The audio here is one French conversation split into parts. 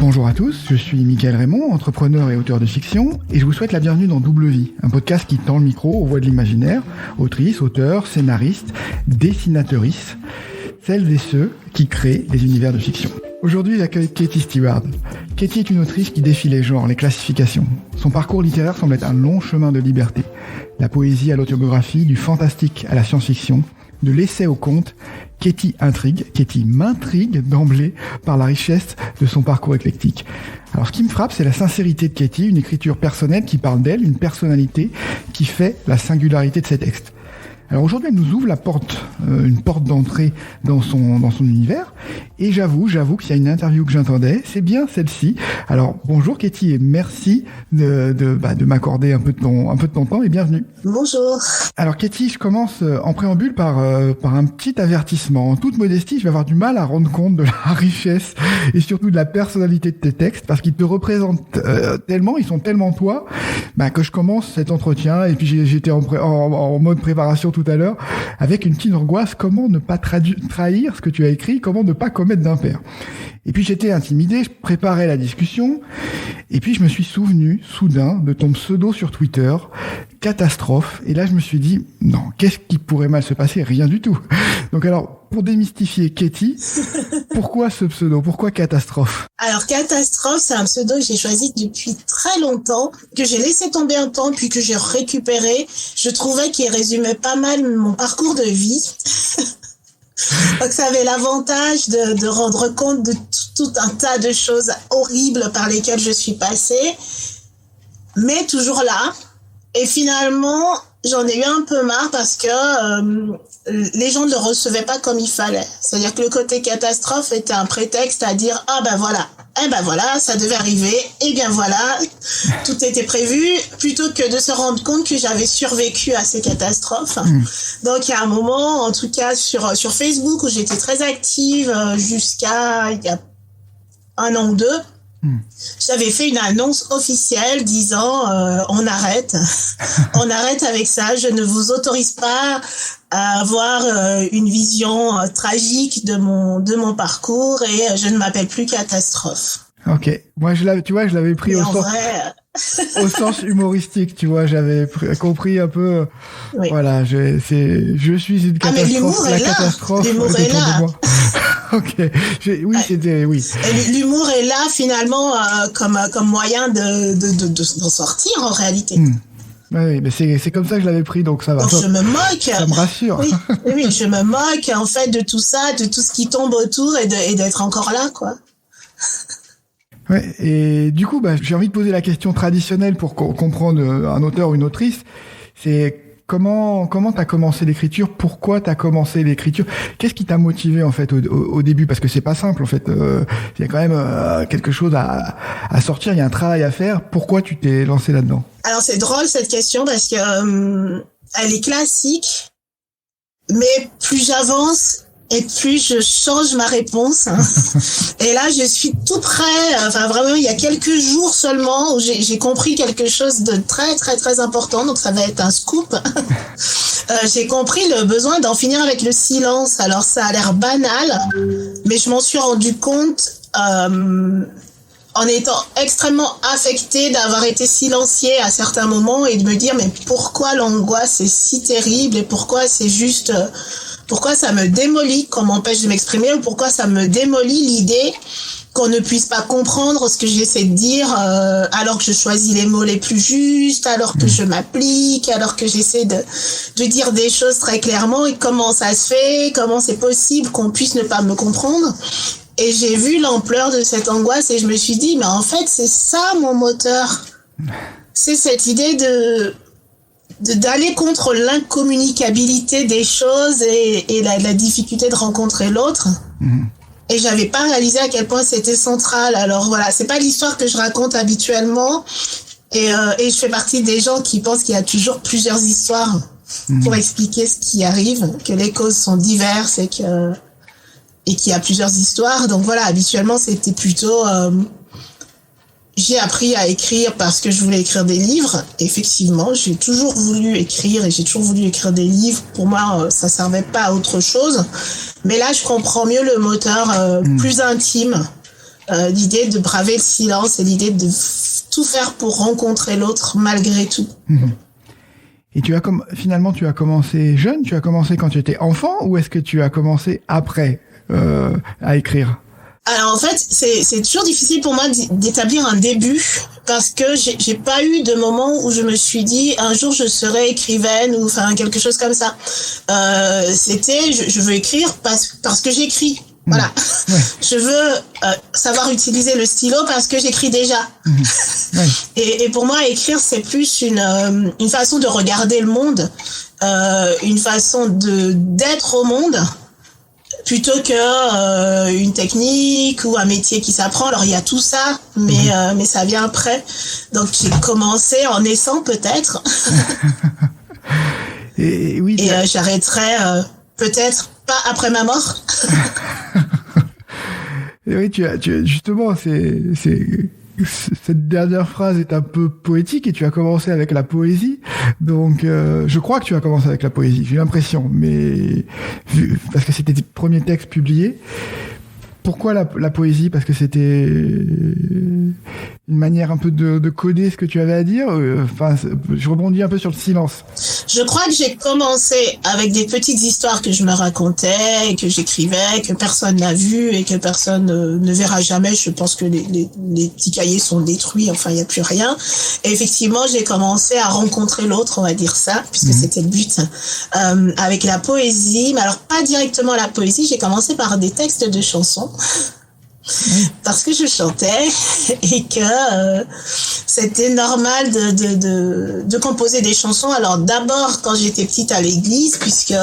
Bonjour à tous, je suis Mickaël Raymond, entrepreneur et auteur de fiction, et je vous souhaite la bienvenue dans Double Vie, un podcast qui tend le micro aux voix de l'imaginaire, autrices, auteurs, scénaristes, dessinatrices, celles et ceux qui créent les univers de fiction. Aujourd'hui, j'accueille Katie Stewart. Katie est une autrice qui défie les genres, les classifications. Son parcours littéraire semble être un long chemin de liberté. La poésie à l'autobiographie, du fantastique à la science-fiction, de l'essai au conte, Katie m'intrigue d'emblée par la richesse de son parcours éclectique. Alors, ce qui me frappe, c'est la sincérité de Katie, une écriture personnelle qui parle d'elle, une personnalité qui fait la singularité de ses textes. Alors aujourd'hui, elle nous ouvre la porte, une porte d'entrée dans son univers. Et j'avoue qu'il y a une interview que j'entendais, c'est bien celle-ci. Alors bonjour Katie et merci de m'accorder un peu de ton temps et bienvenue. Bonjour. Alors Katie, je commence en préambule par un petit avertissement. En toute modestie, je vais avoir du mal à rendre compte de la richesse et surtout de la personnalité de tes textes parce qu'ils te représentent tellement, ils sont tellement toi, que je commence cet entretien et puis j'étais en mode préparation tout à l'heure, avec une petite angoisse, comment ne pas trahir ce que tu as écrit, comment ne pas commettre d'impair. Et puis j'étais intimidé, je préparais la discussion, et puis je me suis souvenu, soudain, de ton pseudo sur Twitter, Catastrophe, et là je me suis dit, non, qu'est-ce qui pourrait mal se passer? Rien du tout. Donc alors, pour démystifier Katie, pourquoi ce pseudo? Pourquoi Catastrophe? Alors Catastrophe, c'est un pseudo que j'ai choisi depuis très longtemps, que j'ai laissé tomber un temps, puis que j'ai récupéré. Je trouvais qu'il résumait pas mal mon parcours de vie. Donc ça avait l'avantage de rendre compte de tout un tas de choses horribles par lesquelles je suis passée, mais toujours là. Et finalement, j'en ai eu un peu marre parce que les gens ne le recevaient pas comme il fallait. C'est-à-dire que le côté catastrophe était un prétexte à dire « Ah ben voilà, ça devait arriver, et bien voilà, tout était prévu », plutôt que de se rendre compte que j'avais survécu à ces catastrophes. Donc il y a un moment, en tout cas sur Facebook, où j'étais très active jusqu'à il y a 1 an ou 2, j'avais fait une annonce officielle disant on arrête avec ça, je ne vous autorise pas à avoir une vision tragique de mon parcours et je ne m'appelle plus Catastrophe. Ok, moi je l'avais pris au sens humoristique, tu vois, j'avais compris un peu. Oui. Voilà, je suis une catastrophe. Mais l'humour est là. Catastrophe. L'humour est là. Ok, oui, c'était oui. Et l'humour est là finalement comme moyen d'en sortir en réalité. Oui, mais c'est comme ça que je l'avais pris, donc ça va. Donc je me moque. Ça me rassure. Oui, je me moque en fait de tout ça, de tout ce qui tombe autour et d'être encore là, quoi. Ouais, et du coup, j'ai envie de poser la question traditionnelle pour comprendre un auteur ou une autrice. C'est comment t'as commencé l'écriture? Pourquoi t'as commencé l'écriture? Qu'est-ce qui t'a motivé en fait au début? Parce que c'est pas simple en fait. Il y a quand même quelque chose à sortir. Il y a un travail à faire. Pourquoi tu t'es lancé là-dedans? Alors c'est drôle cette question parce que elle est classique, mais plus j'avance et plus je change ma réponse. Et là, je suis tout près. Enfin, vraiment, il y a quelques jours seulement où j'ai compris quelque chose de très, très, très important. Donc, ça va être un scoop. J'ai compris le besoin d'en finir avec le silence. Alors, ça a l'air banal, mais je m'en suis rendu compte en étant extrêmement affectée d'avoir été silenciée à certains moments et de me dire, mais pourquoi l'angoisse est si terrible et pourquoi c'est juste... Pourquoi ça me démolit qu'on m'empêche de m'exprimer ou pourquoi ça me démolit l'idée qu'on ne puisse pas comprendre ce que j'essaie de dire alors que je choisis les mots les plus justes, alors que je m'applique, alors que j'essaie de dire des choses très clairement et comment ça se fait, comment c'est possible qu'on puisse ne pas me comprendre. Et j'ai vu l'ampleur de cette angoisse et je me suis dit, mais en fait, c'est ça mon moteur. C'est cette idée d'aller contre l'incommunicabilité des choses et la difficulté de rencontrer l'autre. Et j'avais pas réalisé à quel point c'était central. Alors voilà, c'est pas l'histoire que je raconte habituellement et je fais partie des gens qui pensent qu'il y a toujours plusieurs histoires pour expliquer ce qui arrive, que les causes sont diverses et qu'il y a plusieurs histoires. Donc voilà, habituellement c'était plutôt j'ai appris à écrire parce que je voulais écrire des livres. Effectivement, j'ai toujours voulu écrire et j'ai toujours voulu écrire des livres. Pour moi, ça servait pas à autre chose. Mais là, je comprends mieux le moteur plus intime l'idée de braver le silence et l'idée de tout faire pour rencontrer l'autre malgré tout. Et finalement, tu as commencé jeune, tu as commencé quand tu étais enfant, ou est-ce que tu as commencé après à écrire? Alors en fait, c'est toujours difficile pour moi d'établir un début parce que j'ai pas eu de moment où je me suis dit un jour je serai écrivaine ou enfin quelque chose comme ça. C'était je veux écrire parce que j'écris. Voilà. Ouais. Je veux savoir utiliser le stylo parce que j'écris déjà. Ouais. Et pour moi, écrire, c'est plus une façon de regarder le monde, une façon d'être au monde, plutôt que une technique ou un métier qui s'apprend. Alors il y a tout ça, mais ça vient après. Donc j'ai commencé en naissant peut-être. Et j'arrêterai peut-être pas après ma mort. Et oui, tu as justement, cette dernière phrase est un peu poétique et tu as commencé avec la poésie. Donc, je crois que tu as commencé avec la poésie, j'ai l'impression, mais parce que c'était tes premiers textes publiés. Pourquoi la poésie? Parce que c'était une manière un peu de coder ce que tu avais à dire. Enfin, je rebondis un peu sur le silence. Je crois que j'ai commencé avec des petites histoires que je me racontais, que j'écrivais, que personne n'a vu et que personne ne verra jamais. Je pense que les petits cahiers sont détruits. Enfin, il n'y a plus rien. Et effectivement, j'ai commencé à rencontrer l'autre, on va dire ça, puisque c'était le but, avec la poésie. Mais alors, pas directement la poésie. J'ai commencé par des textes de chansons. Parce que je chantais et que c'était normal de composer des chansons. Alors d'abord quand j'étais petite à l'église, puisque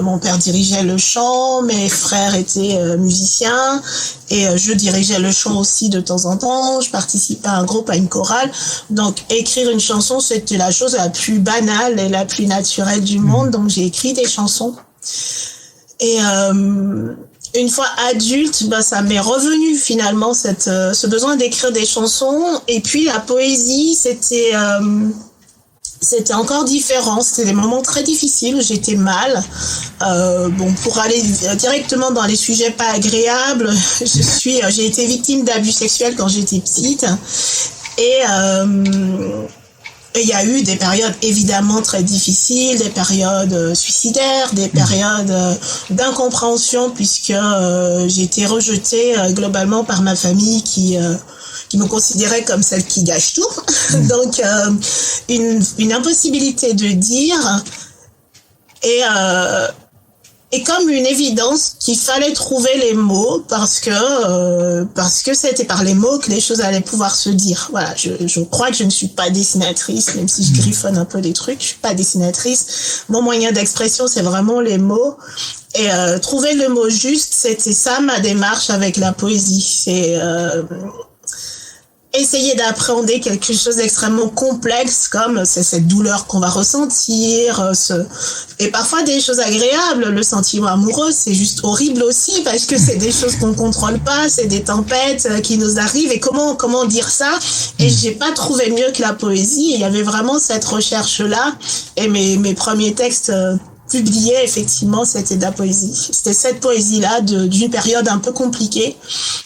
mon père dirigeait le chant, mes frères étaient musiciens et je dirigeais le chant aussi de temps en temps. Je participais à un groupe, à une chorale. Donc écrire une chanson, c'était la chose la plus banale et la plus naturelle du monde. Donc j'ai écrit des chansons. Et une fois adulte, ça m'est revenu finalement ce besoin d'écrire des chansons. Et puis la poésie, c'était encore différent. C'était des moments très difficiles où j'étais mal. Pour aller directement dans les sujets pas agréables, j'ai été victime d'abus sexuels quand j'étais petite. Et il y a eu des périodes évidemment très difficiles, des périodes suicidaires, des périodes d'incompréhension puisque j'ai été rejetée globalement par ma famille qui me considérait comme celle qui gâche tout. Donc une impossibilité de dire et comme une évidence qu'il fallait trouver les mots parce que c'était par les mots que les choses allaient pouvoir se dire. Voilà, je crois que je ne suis pas dessinatrice, même si je griffonne un peu les trucs, je suis pas dessinatrice. Mon moyen d'expression, c'est vraiment les mots. Et trouver le mot juste, c'était ça ma démarche avec la poésie. C'est essayer d'appréhender quelque chose d'extrêmement complexe comme c'est cette douleur qu'on va ressentir, et parfois des choses agréables. Le sentiment amoureux, c'est juste horrible aussi parce que c'est des choses qu'on contrôle pas, c'est des tempêtes qui nous arrivent et comment dire ça. Et j'ai pas trouvé mieux que la poésie. Il y avait vraiment cette recherche-là et mes premiers textes publié, effectivement, c'était de la poésie. C'était cette poésie-là d'une période un peu compliquée.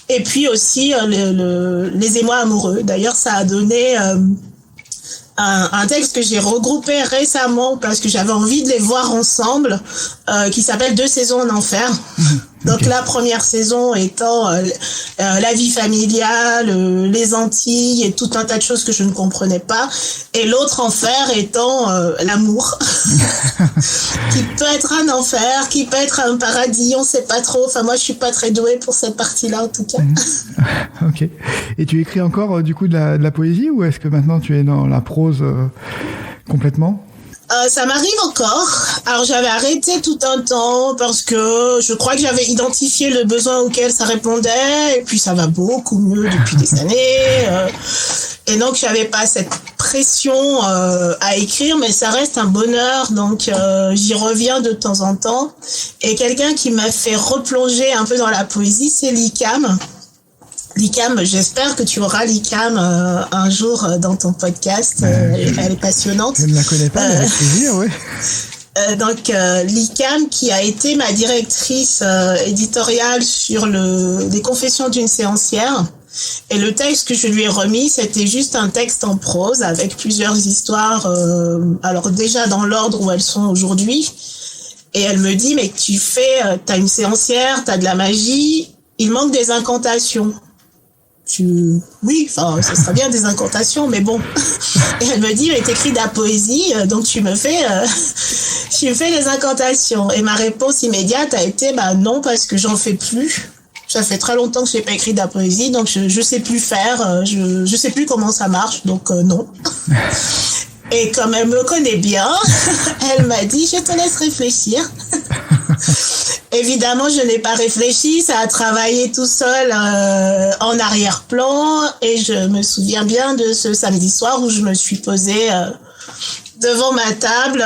Et puis aussi les émois amoureux. D'ailleurs, ça a donné un texte que j'ai regroupé récemment parce que j'avais envie de les voir ensemble, qui s'appelle 2 saisons en enfer. Donc okay. La première saison étant la vie familiale, les Antilles et tout un tas de choses que je ne comprenais pas. Et l'autre enfer étant l'amour, qui peut être un enfer, qui peut être un paradis, on sait pas trop. Enfin moi je suis pas très douée pour cette partie-là en tout cas. Ok. Et tu écris encore du coup de la poésie ou est-ce que maintenant tu es dans la prose complètement ? Ça m'arrive encore. Alors j'avais arrêté tout un temps parce que je crois que j'avais identifié le besoin auquel ça répondait et puis ça va beaucoup mieux depuis des années. Et donc j'avais pas cette pression à écrire, mais ça reste un bonheur. Donc j'y reviens de temps en temps. Et quelqu'un qui m'a fait replonger un peu dans la poésie, c'est Likam. Likam, j'espère que tu auras Likam un jour dans ton podcast. Elle est passionnante. Je ne la connais pas, mais avec plaisir, oui. L'ICAM, qui a été ma directrice éditoriale sur les confessions d'une séancière. Et le texte que je lui ai remis, c'était juste un texte en prose avec plusieurs histoires, alors déjà dans l'ordre où elles sont aujourd'hui. Et elle me dit, mais t'as une séancière, t'as de la magie, il manque des incantations. Oui, enfin, ce serait bien des incantations, mais bon. Et elle me dit, mais t'écris de la poésie, donc tu me fais les incantations. Et ma réponse immédiate a été, non, parce que j'en fais plus. Ça fait très longtemps que j'ai pas écrit de la poésie, donc je sais plus faire, je sais plus comment ça marche, donc non. Et comme elle me connaît bien, elle m'a dit, je te laisse réfléchir. Évidemment, je n'ai pas réfléchi, ça a travaillé tout seul en arrière-plan, et je me souviens bien de ce samedi soir où je me suis posée devant ma table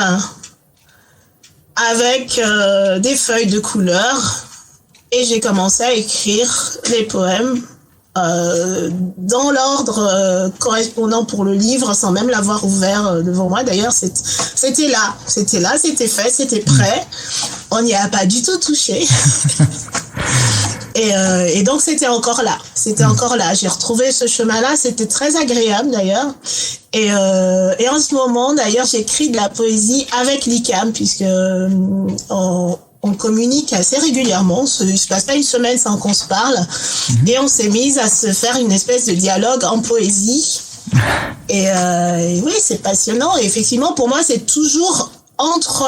avec des feuilles de couleur. Et j'ai commencé à écrire les poèmes dans l'ordre correspondant pour le livre, sans même l'avoir ouvert devant moi. D'ailleurs, c'était là, c'était fait, c'était prêt. On n'y a pas du tout touché. Et donc, c'était encore là. J'ai retrouvé ce chemin-là. C'était très agréable, d'ailleurs. Et en ce moment, d'ailleurs, j'écris de la poésie avec l'ICAM, puisque on communique assez régulièrement. Il se passe pas une semaine sans qu'on se parle. Et on s'est mise à se faire une espèce de dialogue en poésie. Et oui, c'est passionnant. Et effectivement, pour moi, c'est toujours entre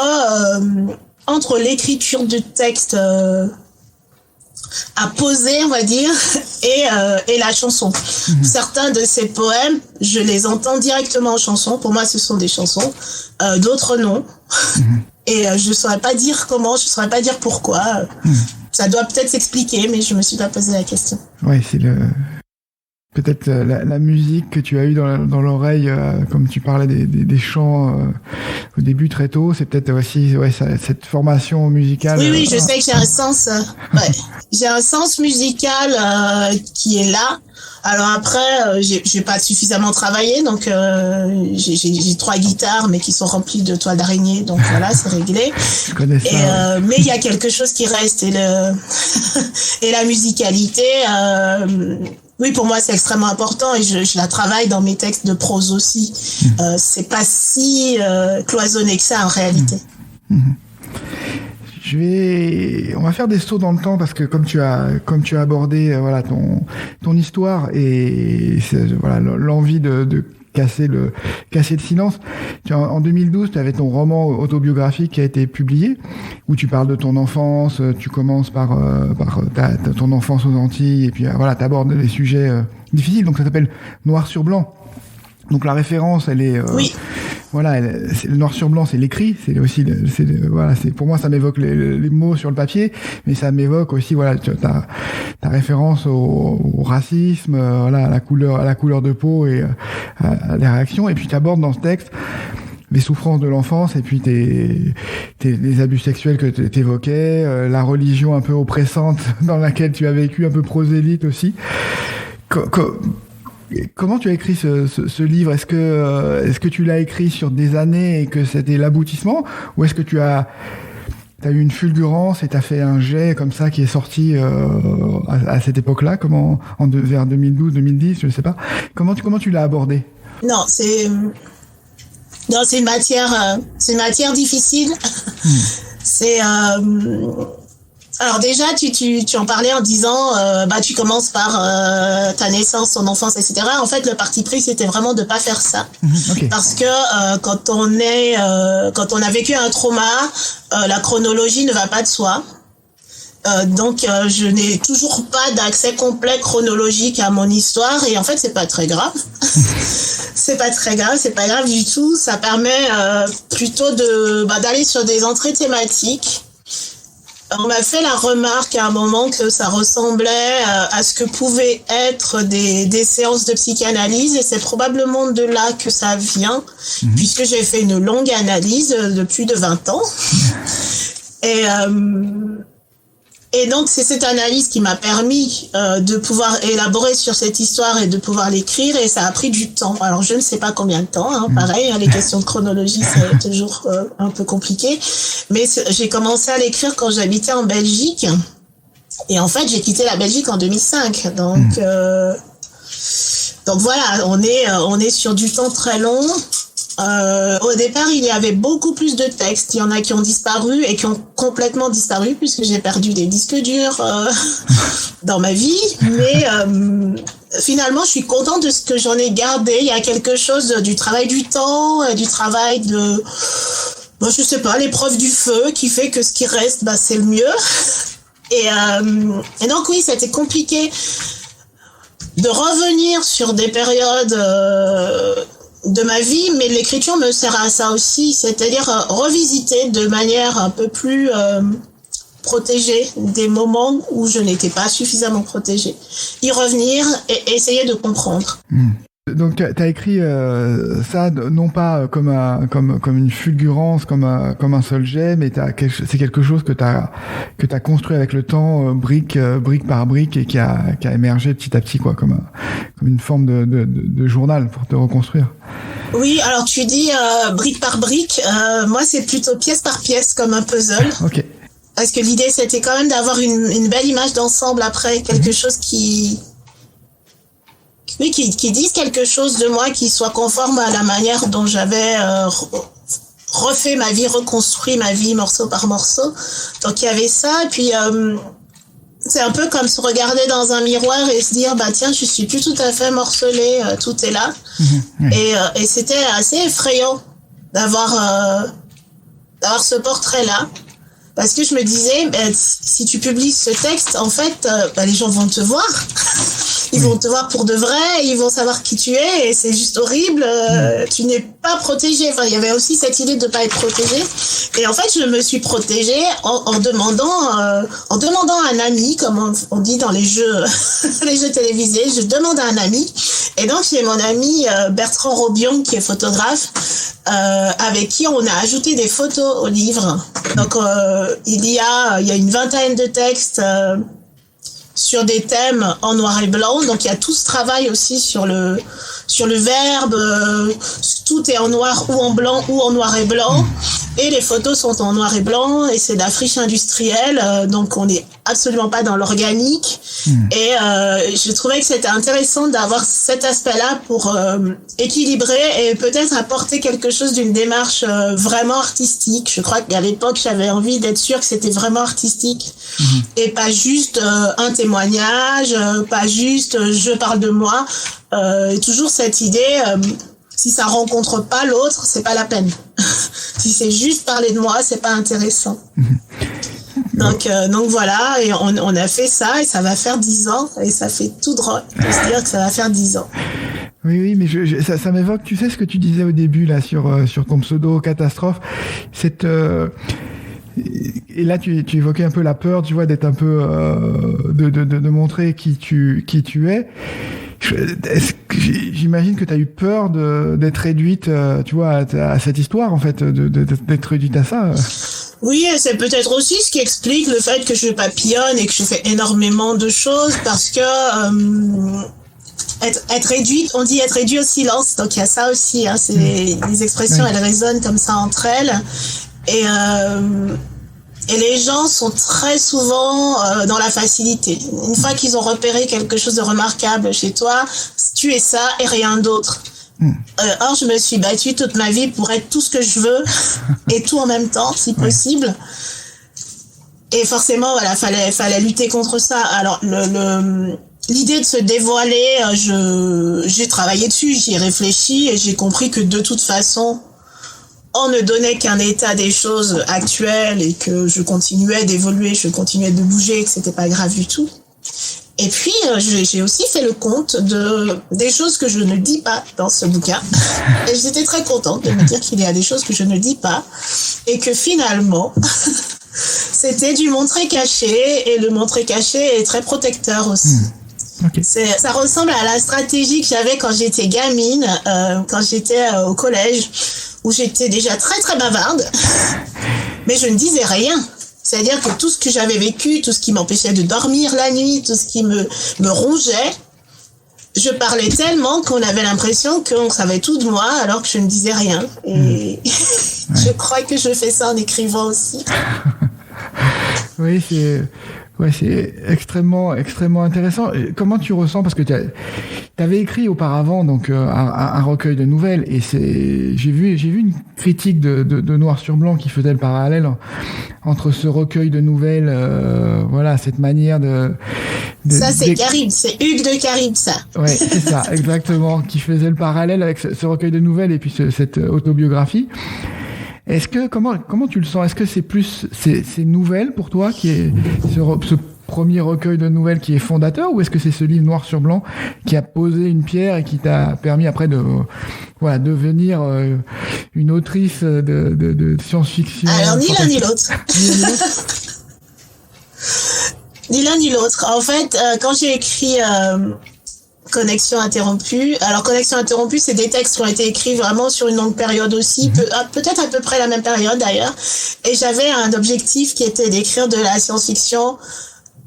l'écriture de texte à poser, on va dire, et la chanson. Certains de ces poèmes, je les entends directement en chanson. Pour moi, ce sont des chansons. D'autres, non. Et je saurais pas dire comment, je saurais pas dire pourquoi. Ça doit peut-être s'expliquer, mais je me suis pas posé la question. Ouais, c'est peut-être la musique que tu as eue dans l'oreille, comme tu parlais des chants au début très tôt, c'est peut-être aussi cette formation musicale. Oui, je sais que j'ai un sens. J'ai un sens musical qui est là. Alors après, j'ai pas suffisamment travaillé, donc j'ai 3 guitares, mais qui sont remplies de toiles d'araignée, donc voilà, c'est réglé. Je connais ça. Mais il y a quelque chose qui reste, et la musicalité. Oui, pour moi, c'est extrêmement important, et je la travaille dans mes textes de prose aussi. C'est pas si cloisonné que ça en réalité. On va faire des sauts dans le temps, parce que comme tu as abordé ton histoire et l'envie de casser le silence. En 2012, tu avais ton roman autobiographique qui a été publié, où tu parles de ton enfance. Tu commences par ton enfance aux Antilles, et puis t'abordes des sujets difficiles. Donc ça s'appelle Noir sur blanc. Donc la référence, elle est oui. Le noir sur blanc, c'est l'écrit, c'est aussi c'est pour moi ça m'évoque les mots sur le papier, mais ça m'évoque aussi ta référence au racisme, à la couleur de peau et à les réactions. Et puis tu abordes dans ce texte les souffrances de l'enfance, et puis les abus sexuels que tu évoquais, la religion un peu oppressante dans laquelle tu as vécu, un peu prosélyte aussi. Comment tu as écrit ce livre ? Est-ce que tu l'as écrit sur des années et que c'était l'aboutissement, ou est-ce que tu as eu une fulgurance et tu as fait un jet comme ça qui est sorti à cette époque-là, vers 2012-2010, je sais pas. Comment tu l'as abordé ? Non, c'est une matière difficile. C'est alors déjà, tu en parlais en disant, tu commences par ta naissance, ton enfance, etc. En fait, le parti pris, c'était vraiment de pas faire ça, okay. Parce que quand on a vécu un trauma, la chronologie ne va pas de soi. Donc, je n'ai toujours pas d'accès complet chronologique à mon histoire, et en fait, c'est pas très grave. C'est pas grave du tout. Ça permet plutôt d'aller sur des entrées thématiques. On m'a fait la remarque à un moment que ça ressemblait à ce que pouvaient être des séances de psychanalyse, et c'est probablement de là que ça vient, puisque j'ai fait une longue analyse de plus de 20 ans. Et donc, c'est cette analyse qui m'a permis de pouvoir élaborer sur cette histoire et de pouvoir l'écrire, et ça a pris du temps. Alors, je ne sais pas combien de temps, hein, pareil, hein, les questions de chronologie, c'est toujours un peu compliqué. Mais j'ai commencé à l'écrire quand j'habitais en Belgique. Et en fait, j'ai quitté la Belgique en 2005. Donc voilà, on est sur du temps très long. Au départ, il y avait beaucoup plus de textes. Il y en a qui ont disparu et qui ont complètement disparu puisque j'ai perdu des disques durs dans ma vie. Mais finalement, je suis contente de ce que j'en ai gardé. Il y a quelque chose du travail du temps, du travail de, bon, je sais pas, l'épreuve du feu qui fait que ce qui reste, bah, c'est le mieux. Et donc oui, c'était compliqué de revenir sur des périodes de ma vie, mais l'écriture me sert à ça aussi, c'est-à-dire revisiter de manière un peu plus protégée des moments où je n'étais pas suffisamment protégée. Y revenir et essayer de comprendre. Donc tu as écrit ça non pas comme une fulgurance, comme un seul jet, mais c'est quelque chose que t'as construit avec le temps, brique par brique, et qui a émergé petit à petit, quoi, comme une forme de journal pour te reconstruire. Oui, alors tu dis brique par brique, moi c'est plutôt pièce par pièce, comme un puzzle. Ok. Parce que l'idée c'était quand même d'avoir une belle image d'ensemble après, quelque chose qui dise quelque chose de moi, qui soit conforme à la manière dont j'avais refait ma vie, reconstruit ma vie morceau par morceau. Donc il y avait ça, et puis c'est un peu comme se regarder dans un miroir et se dire bah tiens, je suis plus tout à fait morcelée, tout est là. Et c'était assez effrayant d'avoir ce portrait là, parce que je me disais si tu publies ce texte, en fait les gens vont te voir. Ils vont te voir pour de vrai, ils vont savoir qui tu es, et c'est juste horrible. Tu n'es pas protégé. Enfin, il y avait aussi cette idée de pas être protégé. Et en fait, je me suis protégée en demandant à un ami, comme on dit dans les jeux télévisés. Je demande à un ami. Et donc, j'ai mon ami Bertrand Robion, qui est photographe, avec qui on a ajouté des photos au livre. Donc, il y a une vingtaine de textes. Sur des thèmes en noir et blanc, donc il y a tout ce travail aussi sur le verbe, tout est en noir ou en blanc ou en noir et blanc, et les photos sont en noir et blanc, et c'est de la friche industrielle, donc on n'est absolument pas dans l'organique, et je trouvais que c'était intéressant d'avoir cet aspect-là pour équilibrer et peut-être apporter quelque chose d'une démarche vraiment artistique. Je crois qu'à l'époque j'avais envie d'être sûre que c'était vraiment artistique, et pas juste un témoignage, pas juste je parle de moi, toujours cette idée, si ça rencontre pas l'autre, c'est pas la peine. Si c'est juste parler de moi, c'est pas intéressant. Donc voilà, et on a fait ça, et ça va faire 10 ans, et ça fait tout drôle de se dire que ça va faire 10 ans. Oui, mais ça m'évoque, tu sais ce que tu disais au début là sur ton pseudo Catastrophe, cette et là tu évoquais un peu la peur, tu vois, d'être un peu de montrer qui tu es. J'imagine que tu as eu peur d'être réduite, tu vois, à cette histoire, en fait, d'être réduite à ça. Oui, et c'est peut-être aussi ce qui explique le fait que je papillonne et que je fais énormément de choses, parce que être réduite, on dit être réduit au silence, donc il y a ça aussi, hein, c'est les expressions, elles résonnent comme ça entre elles, et les gens sont très souvent dans la facilité. Une fois qu'ils ont repéré quelque chose de remarquable chez toi, tu es ça et rien d'autre. Or, je me suis battue toute ma vie pour être tout ce que je veux et tout en même temps, si possible. Et forcément, voilà, fallait lutter contre ça. Alors, l'idée de se dévoiler, j'ai travaillé dessus, j'y ai réfléchi, et j'ai compris que de toute façon, on ne donnait qu'un état des choses actuelles, et que je continuais d'évoluer, je continuais de bouger, que c'était pas grave du tout. Et puis, j'ai aussi fait le compte des choses que je ne dis pas dans ce bouquin. Et j'étais très contente de me dire qu'il y a des choses que je ne dis pas, et que finalement, c'était du montrer caché, et le montrer caché est très protecteur aussi. Okay. Ça ressemble à la stratégie que j'avais quand j'étais gamine, quand j'étais au collège, où j'étais déjà très très bavarde, mais je ne disais rien. C'est-à-dire que tout ce que j'avais vécu, tout ce qui m'empêchait de dormir la nuit, tout ce qui me rongeait, je parlais tellement qu'on avait l'impression qu'on savait tout de moi alors que je ne disais rien. Et je crois que je fais ça en écrivant aussi. Oui, c'est extrêmement intéressant. Comment tu ressens, parce que tu avais écrit auparavant donc un recueil de nouvelles, et j'ai vu une critique de Noir sur Blanc qui faisait le parallèle entre ce recueil de nouvelles, cette manière de ça, c'est Carib, c'est Hugues de Carib, ça. Ouais, c'est ça, exactement, qui faisait le parallèle avec ce recueil de nouvelles et puis cette autobiographie. Est-ce que comment tu le sens? Est-ce que c'est plus ces nouvelles pour toi qui est ce premier recueil de nouvelles qui est fondateur, ou est-ce que c'est ce livre Noir sur Blanc qui a posé une pierre et qui t'a permis après de devenir une autrice de science-fiction? Alors ni l'un ni l'autre. Ni l'un ni l'autre. En fait, quand j'ai écrit Connexion interrompue. Alors, Connexion interrompue, c'est des textes qui ont été écrits vraiment sur une longue période aussi, peut-être à peu près la même période d'ailleurs. Et j'avais un objectif qui était d'écrire de la science-fiction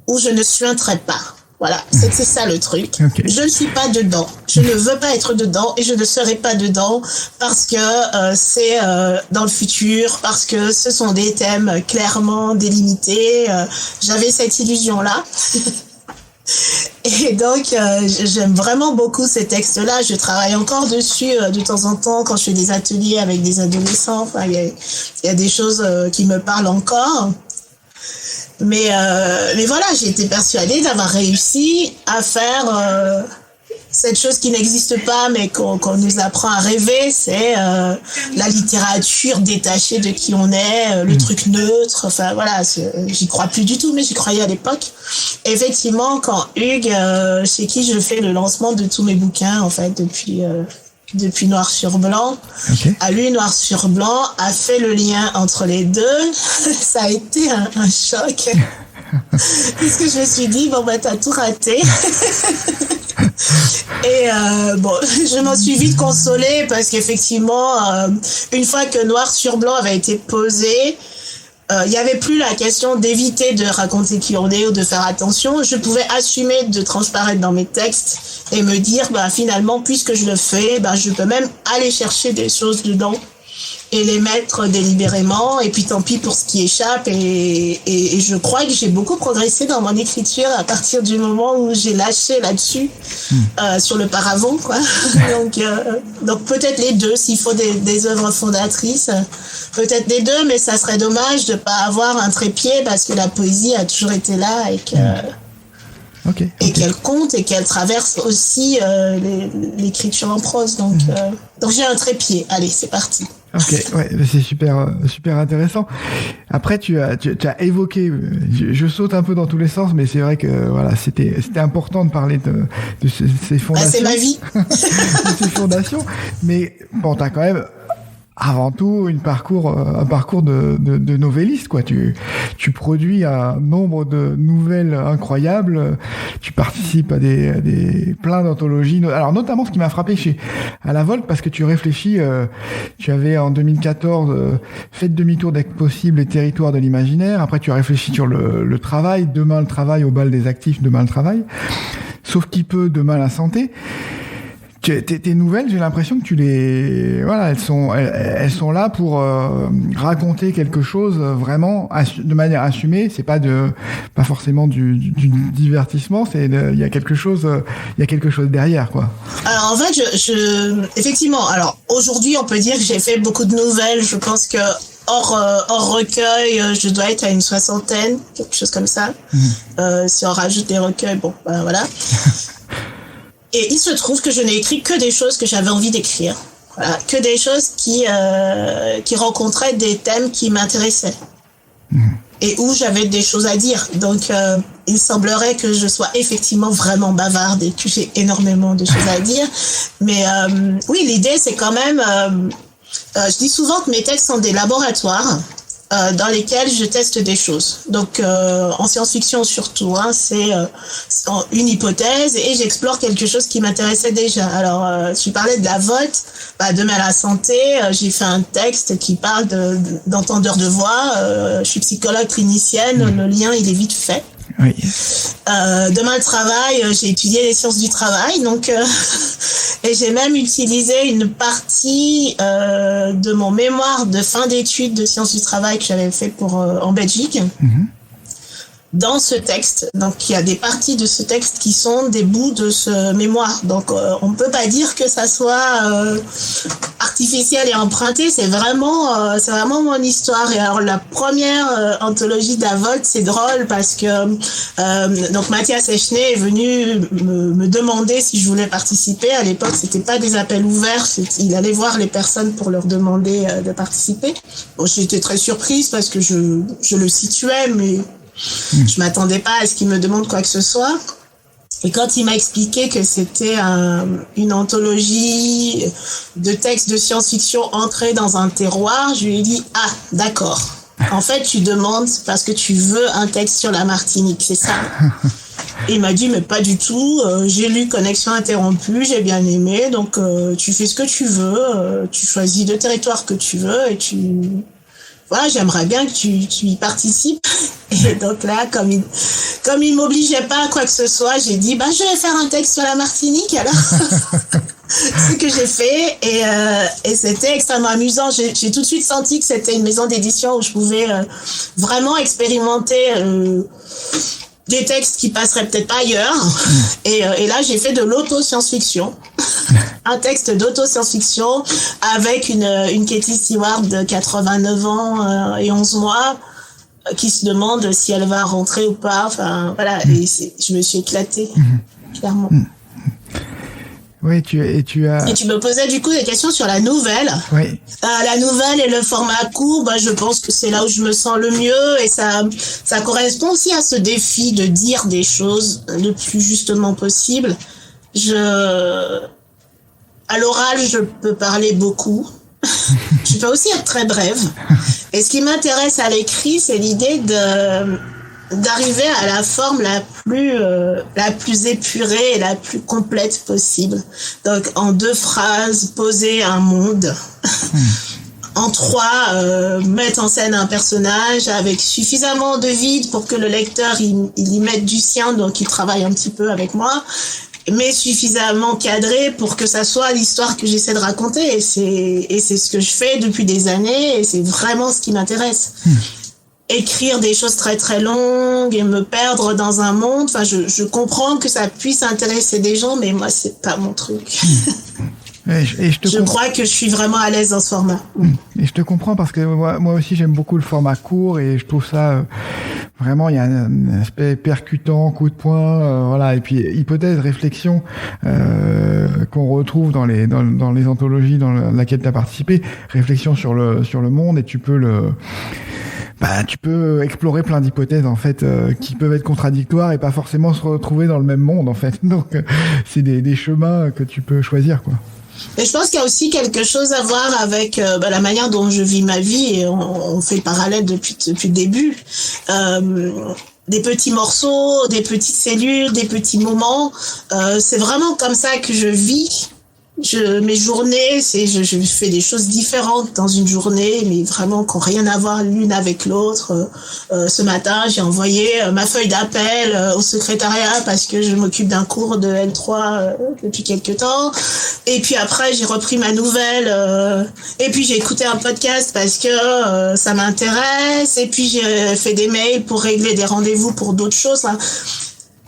où je ne suinterais pas. Voilà, c'est ça le truc. Okay. Je ne suis pas dedans. Je ne veux pas être dedans et je ne serai pas dedans parce que c'est dans le futur, parce que ce sont des thèmes clairement délimités. J'avais cette illusion-là. Et donc, j'aime vraiment beaucoup ces textes-là. Je travaille encore dessus de temps en temps quand je fais des ateliers avec des adolescents. Enfin, il y a des choses qui me parlent encore. Mais voilà, j'ai été persuadée d'avoir réussi à faire cette chose qui n'existe pas, mais qu'on nous apprend à rêver, c'est la littérature détachée de qui on est, le truc neutre. Enfin voilà, j'y crois plus du tout, mais j'y croyais à l'époque. Effectivement, quand Hugues, chez qui je fais le lancement de tous mes bouquins, en fait, depuis Noir sur Blanc, a lu Noir sur Blanc, a fait le lien entre les deux, ça a été un choc. Parce que je me suis dit, bon, bah, t'as tout raté. Et je m'en suis vite consolée parce qu'effectivement, une fois que Noir sur Blanc avait été posé, il n'y avait plus la question d'éviter de raconter qui on est ou de faire attention. Je pouvais assumer de transparaître dans mes textes et me dire, finalement, puisque je le fais, je peux même aller chercher des choses dedans et les mettre délibérément, et puis tant pis pour ce qui échappe. Et je crois que j'ai beaucoup progressé dans mon écriture à partir du moment où j'ai lâché là-dessus, sur le paravent, quoi. Donc peut-être les deux, s'il faut des œuvres fondatrices, peut-être les deux, mais ça serait dommage de pas avoir un trépied, parce que la poésie a toujours été là et que... Et qu'elle compte et qu'elle traverse aussi l'écriture en prose. Donc j'ai un trépied. Allez, c'est parti. Ok, ouais, c'est super intéressant. Après, tu as évoqué, je saute un peu dans tous les sens, mais c'est vrai que voilà, c'était important de parler de ces fondations. C'est ma vie. De ces fondations. Mais bon, t'as quand même avant tout un parcours de novelliste, quoi. Tu produis un nombre de nouvelles incroyables. Tu participes à plein d'anthologies. Alors notamment, ce qui m'a frappé à La Volte, parce que tu réfléchis. Tu avais en 2014 fait demi-tour dès que possible les territoires de l'imaginaire. Après, tu as réfléchi sur le travail. Demain le travail au bal des actifs. Demain le travail. Sauf qui peut, demain la santé. Tes nouvelles, j'ai l'impression que elles sont là pour raconter quelque chose vraiment de manière assumée. C'est pas forcément du divertissement. Il y a quelque chose derrière, quoi. Alors en fait, effectivement. Alors aujourd'hui, on peut dire que j'ai fait beaucoup de nouvelles. Je pense que hors recueil, je dois être à une 60aine, quelque chose comme ça. Si on rajoute des recueils, voilà. Et il se trouve que je n'ai écrit que des choses que j'avais envie d'écrire. Voilà, que des choses qui rencontraient des thèmes qui m'intéressaient. Et où j'avais des choses à dire. Donc, il semblerait que je sois effectivement vraiment bavarde et que j'ai énormément de choses à dire. Mais oui, l'idée, c'est quand même... je dis souvent que mes textes sont des laboratoires dans lesquels je teste des choses. Donc en science-fiction surtout, c'est une hypothèse et j'explore quelque chose qui m'intéressait déjà. Alors tu parlais de la VOT, Demain la santé, j'ai fait un texte qui parle d'entendeur de voix. Je suis psychologue clinicienne, le lien il est vite fait. Oui. Demain le travail, j'ai étudié les sciences du travail, donc et j'ai même utilisé une partie de mon mémoire de fin d'études de sciences du travail que j'avais fait en Belgique. Mm-hmm. Dans ce texte. Donc, il y a des parties de ce texte qui sont des bouts de ce mémoire. Donc, on ne peut pas dire que ça soit artificiel et emprunté. C'est vraiment mon histoire. Et alors, la première anthologie de la VOT, c'est drôle parce que donc Mathias Echner est venu me demander si je voulais participer. À l'époque, c'était pas des appels ouverts. Il allait voir les personnes pour leur demander de participer. Bon, j'étais très surprise parce que je le situais, mais je m'attendais pas à ce qu'il me demande quoi que ce soit. Et quand il m'a expliqué que c'était une anthologie de textes de science-fiction entrés dans un terroir, je lui ai dit « Ah, d'accord. En fait, tu demandes parce que tu veux un texte sur la Martinique, c'est ça ?» Et il m'a dit « Mais pas du tout. J'ai lu Connexion interrompue, j'ai bien aimé. Donc, tu fais ce que tu veux. Tu choisis le territoire que tu veux et tu... » Voilà, j'aimerais bien que tu y participes. Et donc là, comme il m'obligeait pas à quoi que ce soit, j'ai dit, je vais faire un texte sur la Martinique, alors. Ce que j'ai fait, et c'était extrêmement amusant. J'ai tout de suite senti que c'était une maison d'édition où je pouvais vraiment expérimenter des textes qui passeraient peut-être pas ailleurs. Et là, j'ai fait de l'auto-science-fiction. Un texte d'auto-science-fiction avec une Katie Stewart de 89 ans et 11 mois qui se demande si elle va rentrer ou pas. Enfin, voilà. Et je me suis éclatée, clairement. Oui, tu as... Et tu me posais du coup des questions sur la nouvelle. Oui. La nouvelle et le format court, je pense que c'est là où je me sens le mieux et ça correspond aussi à ce défi de dire des choses le plus justement possible. À l'oral, je peux parler beaucoup. Je peux aussi être très brève. Et ce qui m'intéresse à l'écrit, c'est l'idée d'arriver à la forme la plus épurée et la plus complète possible. Donc, en 2 phrases, poser un monde. En 3, mettre en scène un personnage avec suffisamment de vide pour que le lecteur il y mette du sien, donc il travaille un petit peu avec moi, mais suffisamment cadré pour que ça soit l'histoire que j'essaie de raconter. Et c'est ce que je fais depuis des années et c'est vraiment ce qui m'intéresse. Écrire des choses très très longues et me perdre dans un monde, je comprends que ça puisse intéresser des gens, mais moi c'est pas mon truc. Je crois que je suis vraiment à l'aise dans ce format. Et je te comprends parce que moi aussi j'aime beaucoup le format court et je trouve ça vraiment, il y a un aspect percutant, coup de poing, voilà, et puis hypothèse, réflexion qu'on retrouve dans les anthologies dans laquelle tu as participé, réflexion sur le monde, et tu peux explorer plein d'hypothèses en fait qui peuvent être contradictoires et pas forcément se retrouver dans le même monde en fait. Donc c'est des chemins que tu peux choisir, quoi. Mais je pense qu'il y a aussi quelque chose à voir avec la manière dont je vis ma vie, et on fait le parallèle depuis le début. Des petits morceaux, des petites cellules, des petits moments. C'est vraiment comme ça que je vis. Mes journées, je fais des choses différentes dans une journée, mais vraiment qui n'ont rien à voir l'une avec l'autre. Ce matin, j'ai envoyé ma feuille d'appel au secrétariat parce que je m'occupe d'un cours de L3 depuis quelques temps. Et puis après, j'ai repris ma nouvelle. Et puis j'ai écouté un podcast parce que ça m'intéresse. Et puis j'ai fait des mails pour régler des rendez-vous pour d'autres choses.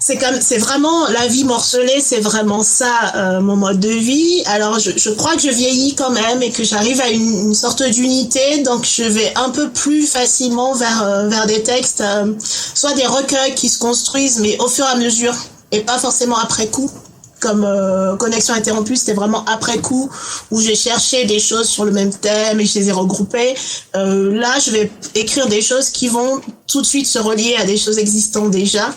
C'est vraiment la vie morcelée, c'est vraiment ça mon mode de vie. Alors je crois que je vieillis quand même et que j'arrive à une sorte d'unité, donc je vais un peu plus facilement vers des textes, soit des recueils qui se construisent mais au fur et à mesure et pas forcément après coup. Comme Connexion interrompue, c'était vraiment après coup où j'ai cherché des choses sur le même thème et je les ai regroupées. Là, je vais écrire des choses qui vont tout de suite se relier à des choses existantes déjà.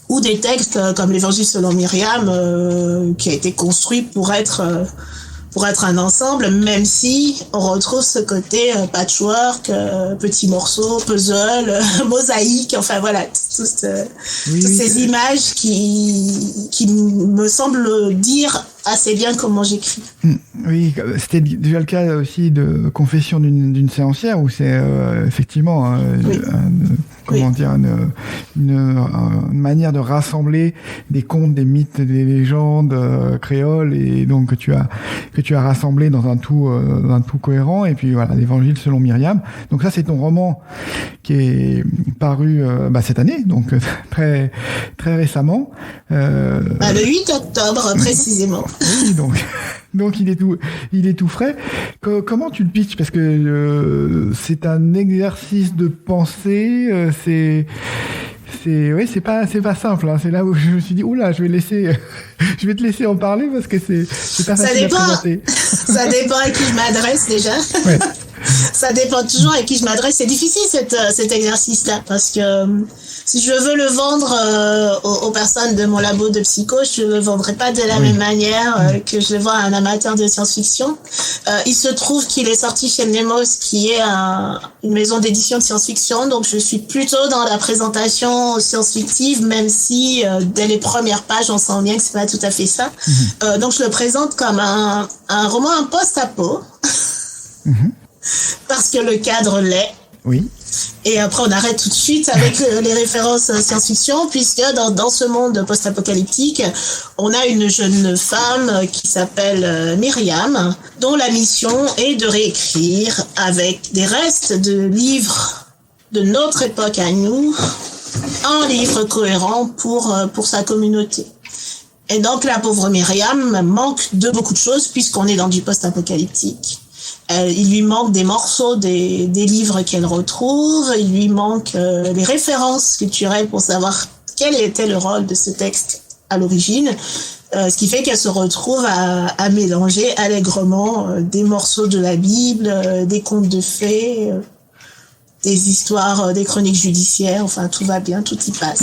Ou des textes comme l'Évangile selon Myriam, qui a été construit pour être pour être un ensemble, même si on retrouve ce côté patchwork, petits morceaux, puzzle, mosaïque, enfin voilà, toutes ces images qui me semblent dire assez bien comment j'écris. Oui, c'était déjà le cas aussi de Confession d'une séancière où c'est effectivement une manière de rassembler des contes, des mythes, des légendes créoles et donc que tu as rassemblé dans un tout cohérent. Et puis voilà, l'Évangile selon Myriam. Donc ça, c'est ton roman qui est paru cette année, donc très très récemment. Le 8 octobre précisément. Oui, donc il est tout frais. Comment tu le pitches? Parce que c'est un exercice de pensée. C'est pas simple. Hein. C'est là où je me suis dit oula, je vais te laisser en parler parce que c'est pas facile à présenter. Ça dépend à qui je m'adresse déjà. Ouais. Ça dépend toujours à qui je m'adresse. C'est difficile cet exercice-là parce que si je veux le vendre aux personnes de mon labo de psycho, je le vendrai pas de la même manière que je le vends à un amateur de science-fiction. Il se trouve qu'il est sorti chez Nemos, qui est une maison d'édition de science-fiction, donc je suis plutôt dans la présentation science-fictive, même si dès les premières pages, on sent bien que c'est pas tout à fait ça. Donc je le présente comme un roman, un post-apo. Parce que le cadre l'est. Oui. Et après, on arrête tout de suite avec les références science-fiction, puisque dans ce monde post-apocalyptique, on a une jeune femme qui s'appelle Myriam, dont la mission est de réécrire avec des restes de livres de notre époque à nous, un livre cohérent pour sa communauté. Et donc, la pauvre Myriam manque de beaucoup de choses, puisqu'on est dans du post-apocalyptique. Il lui manque des morceaux des livres qu'elle retrouve, il lui manque les références culturelles pour savoir quel était le rôle de ce texte à l'origine, ce qui fait qu'elle se retrouve à mélanger allègrement des morceaux de la Bible, des contes de fées, des histoires, des chroniques judiciaires, enfin tout va bien, tout y passe.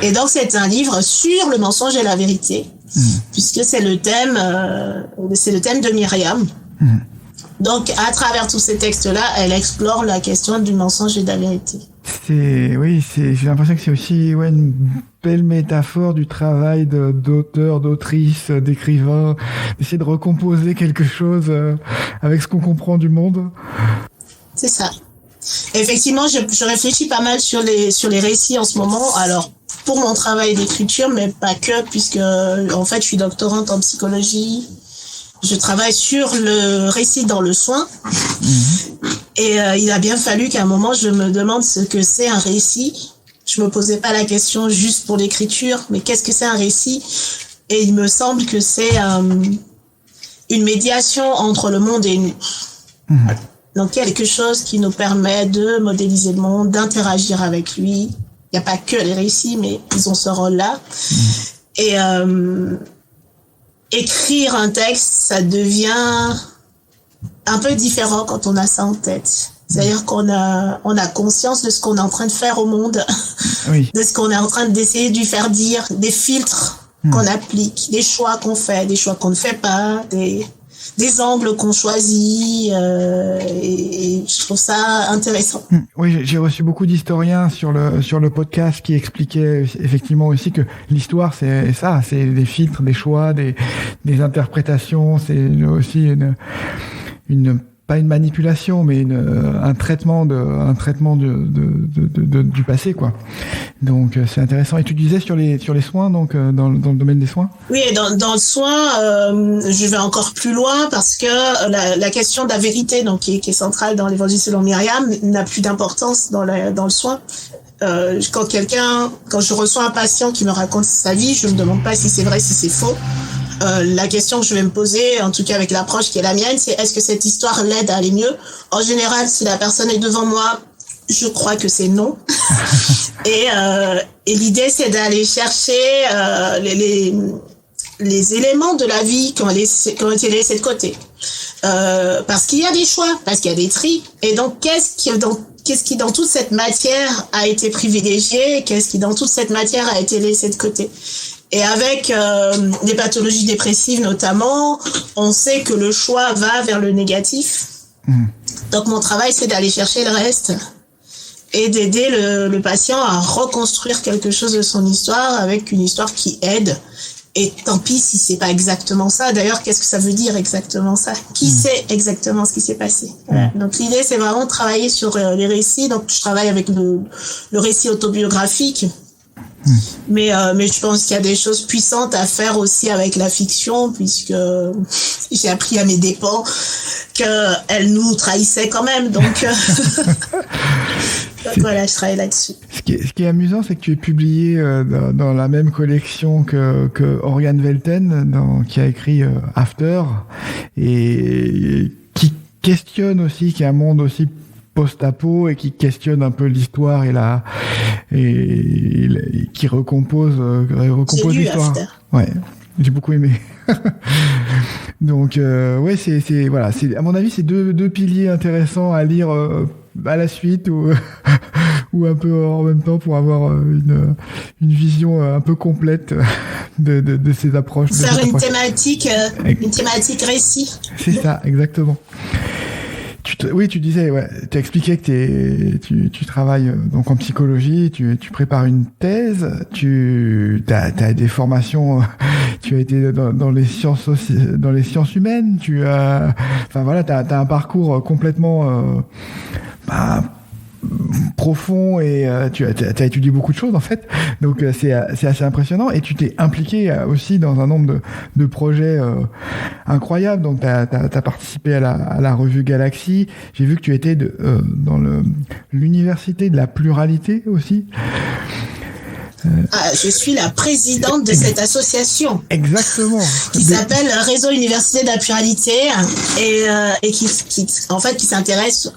Et donc c'est un livre sur le mensonge et la vérité. Puisque c'est le thème de Myriam. Donc, à travers tous ces textes-là, elle explore la question du mensonge et de la vérité. J'ai l'impression que c'est aussi une belle métaphore du travail d'auteur, d'autrice, d'écrivain, d'essayer de recomposer quelque chose avec ce qu'on comprend du monde. C'est ça. Effectivement, je réfléchis pas mal sur les récits en ce moment. Alors, pour mon travail d'écriture, mais pas que, puisque en fait, je suis doctorante en psychologie. Je travaille sur le récit dans le soin. Et il a bien fallu qu'à un moment, je me demande ce que c'est un récit. Je me posais pas la question juste pour l'écriture, mais qu'est-ce que c'est un récit? Et il me semble que c'est une médiation entre le monde et nous. Donc, quelque chose qui nous permet de modéliser le monde, d'interagir avec lui. Il n'y a pas que les récits, mais ils ont ce rôle-là. Et écrire un texte, ça devient un peu différent quand on a ça en tête. C'est-à-dire qu'on a conscience de ce qu'on est en train de faire au monde, de ce qu'on est en train d'essayer de lui faire dire, des filtres qu'on applique, des choix qu'on fait, des choix qu'on ne fait pas, des angles qu'on choisit, et je trouve ça intéressant. Oui, j'ai reçu beaucoup d'historiens sur le podcast qui expliquaient effectivement aussi que l'histoire c'est ça, c'est des filtres, des choix, des interprétations, c'est aussi une pas une manipulation, mais un traitement du passé, quoi. Donc c'est intéressant. Et tu disais sur les soins, donc dans le domaine des soins. Oui, et dans le soin, je vais encore plus loin parce que la question de la vérité, donc qui est centrale dans l'Évangile selon Myriam, n'a plus d'importance dans le soin. Quand je reçois un patient qui me raconte sa vie, je me demande pas si c'est vrai, si c'est faux. La question que je vais me poser, en tout cas avec l'approche qui est la mienne, c'est est-ce que cette histoire l'aide à aller mieux? En général, si la personne est devant moi, je crois que c'est non. Et l'idée, c'est d'aller chercher les éléments de la vie qui ont été laissés de côté. Parce qu'il y a des choix, parce qu'il y a des tris. Et donc, qu'est-ce qui dans toute cette matière a été privilégié? Qu'est-ce qui dans toute cette matière a été laissé de côté? Et avec les pathologies dépressives notamment, on sait que le choix va vers le négatif. Donc mon travail, c'est d'aller chercher le reste et d'aider le patient à reconstruire quelque chose de son histoire avec une histoire qui aide. Et tant pis si c'est pas exactement ça. D'ailleurs, qu'est-ce que ça veut dire exactement ça? Qui sait exactement ce qui s'est passé? Voilà. Donc l'idée, c'est vraiment de travailler sur les récits. Donc je travaille avec le récit autobiographique. Mais je pense qu'il y a des choses puissantes à faire aussi avec la fiction, puisque j'ai appris à mes dépens qu'elle nous trahissait quand même. Donc voilà, je travaille là-dessus. Ce qui est amusant, c'est que tu es publié dans la même collection que Oriane Velten, qui a écrit After, et qui questionne aussi, qui est un monde aussi post-apo et qui questionne un peu l'histoire et qui recompose l'histoire. Ouais, j'ai beaucoup aimé. Donc ouais, c'est voilà, c'est à mon avis c'est deux piliers intéressants à lire à la suite ou ou un peu en même temps pour avoir une vision un peu complète de ces approches. Faire une thématique récit. C'est ça, exactement. Oui, tu disais, ouais, tu as expliqué que tu travailles donc en psychologie, tu prépares une thèse, t'as des formations, tu as été dans les sciences humaines, enfin voilà, t'as un parcours complètement profond et tu as étudié beaucoup de choses en fait, donc c'est assez impressionnant et tu t'es impliqué aussi dans un nombre de projets incroyables. Donc t'as participé à la revue Galaxy, j'ai vu que tu étais dans l'université de la pluralité aussi. Je suis la présidente de cette association. Exactement. Qui s'appelle Réseau Université de la Pluralité et qui s'intéresse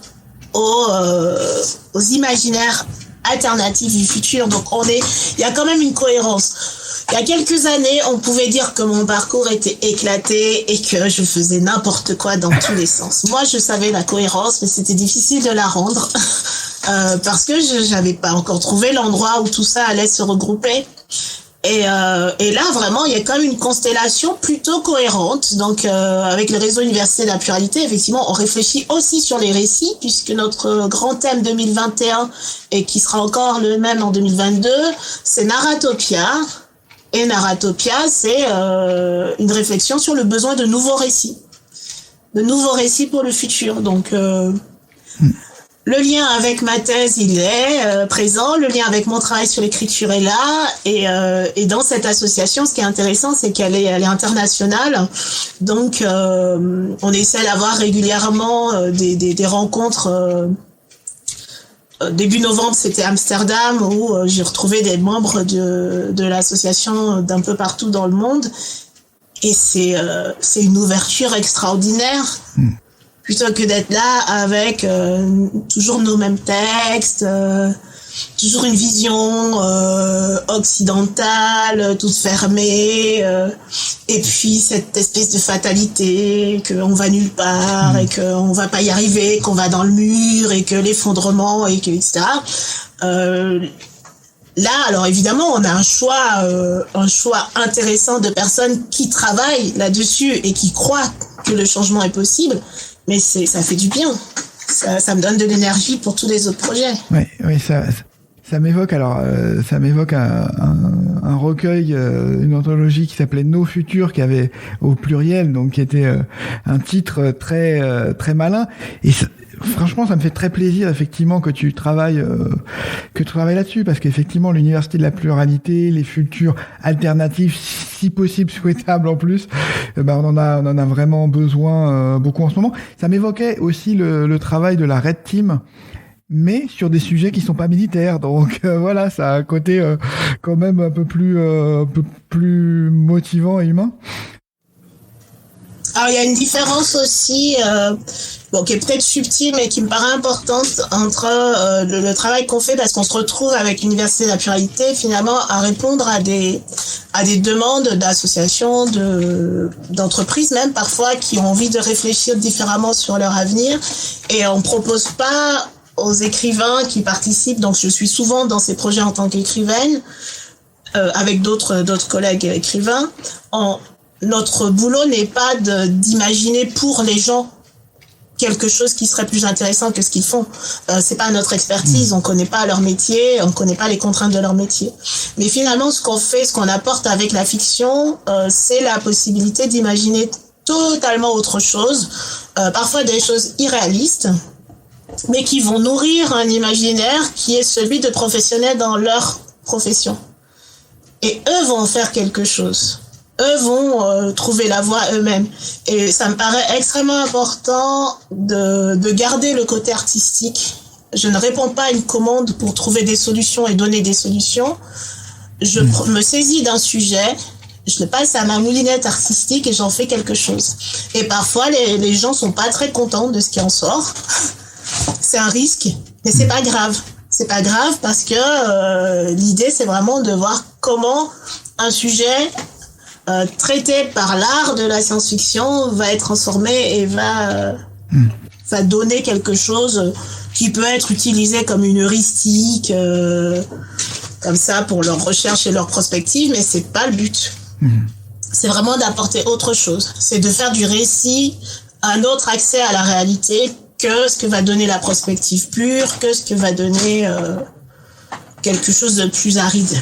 aux imaginaires alternatifs du futur. Donc il y a quand même une cohérence. Il y a quelques années, on pouvait dire que mon parcours était éclaté et que je faisais n'importe quoi dans tous les sens. Moi, je savais la cohérence, mais c'était difficile de la rendre parce que j'avais pas encore trouvé l'endroit où tout ça allait se regrouper. Et là, vraiment, il y a quand même une constellation plutôt cohérente. Donc, avec le réseau Université de la Pluralité, effectivement, on réfléchit aussi sur les récits, puisque notre grand thème 2021, et qui sera encore le même en 2022, c'est Narratopia. Et Narratopia, c'est une réflexion sur le besoin de nouveaux récits. De nouveaux récits pour le futur. Donc, le lien avec ma thèse, il est présent. Le lien avec mon travail sur l'écriture est là. Et dans cette association, ce qui est intéressant, c'est qu'elle est internationale. Donc, on essaie d'avoir régulièrement des rencontres. Début novembre, c'était Amsterdam, où j'ai retrouvé des membres de l'association d'un peu partout dans le monde. Et c'est une ouverture extraordinaire. Plutôt que d'être là avec toujours nos mêmes textes, toujours une vision occidentale, toute fermée, et puis cette espèce de fatalité qu'on va nulle part et qu'on va pas y arriver, qu'on va dans le mur et que l'effondrement et que etc. Là, alors évidemment, on a un choix intéressant de personnes qui travaillent là-dessus et qui croient que le changement est possible. Mais ça fait du bien. Ça me donne de l'énergie pour tous les autres projets. Oui, ça m'évoque un recueil, une anthologie qui s'appelait Nos Futurs, qui avait au pluriel, donc qui était un titre très très malin. Et franchement, ça me fait très plaisir effectivement que tu travailles là-dessus, parce qu'effectivement l'université de la pluralité, les futurs alternatifs, si possible souhaitables en plus, on en a vraiment besoin beaucoup en ce moment. Ça m'évoquait aussi le travail de la Red Team, mais sur des sujets qui sont pas militaires. Donc voilà, ça a un côté quand même un peu plus motivant et humain. Alors il y a une différence aussi, qui est peut-être subtile, mais qui me paraît importante entre le travail qu'on fait, parce qu'on se retrouve avec l'Université de la Pluralité finalement à répondre à des demandes d'associations, d'entreprises même parfois, qui ont envie de réfléchir différemment sur leur avenir, et on propose pas aux écrivains qui participent, donc je suis souvent dans ces projets en tant qu'écrivaine, avec d'autres collègues écrivains. Notre boulot n'est pas d'imaginer pour les gens quelque chose qui serait plus intéressant que ce qu'ils font. C'est pas notre expertise, on connaît pas leur métier, on connaît pas les contraintes de leur métier. Mais finalement, ce qu'on fait, ce qu'on apporte avec la fiction, c'est la possibilité d'imaginer totalement autre chose, parfois des choses irréalistes, mais qui vont nourrir un imaginaire qui est celui de professionnels dans leur profession. Et eux vont en faire quelque chose. Eux vont trouver la voie eux-mêmes. Et ça me paraît extrêmement important de garder le côté artistique. Je ne réponds pas à une commande pour trouver des solutions et donner des solutions. Je me saisis d'un sujet, je le passe à ma moulinette artistique et j'en fais quelque chose. Et parfois, les gens sont pas très contents de ce qui en sort. C'est un risque, mais c'est pas grave. C'est pas grave parce que l'idée, c'est vraiment de voir comment un sujet traité par l'art de la science-fiction va être transformé et va donner quelque chose qui peut être utilisé comme une heuristique, comme ça pour leur recherche et leur prospective, mais c'est pas le but. C'est vraiment d'apporter autre chose. C'est de faire du récit un autre accès à la réalité que ce que va donner la prospective pure, que ce que va donner quelque chose de plus aride.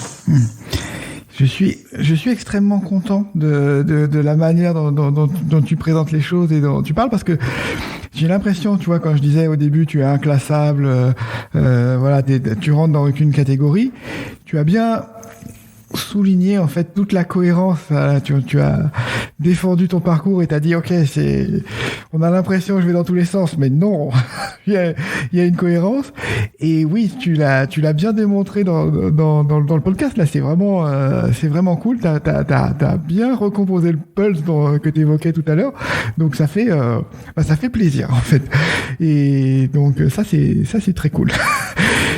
Je suis extrêmement content de la manière dont tu présentes les choses et dont tu parles, parce que j'ai l'impression, tu vois, quand je disais au début, tu es inclassable, voilà, tu rentres dans aucune catégorie. Tu as bien souligné en fait toute la cohérence. Tu as défendu ton parcours et t'as dit ok, on a l'impression que je vais dans tous les sens, mais non, il y a une cohérence. Et oui, tu l'as bien démontré dans le podcast. Là, c'est vraiment cool. T'as bien recomposé le pulse que tu évoquais tout à l'heure. Donc ça fait plaisir en fait. Et donc ça c'est très cool.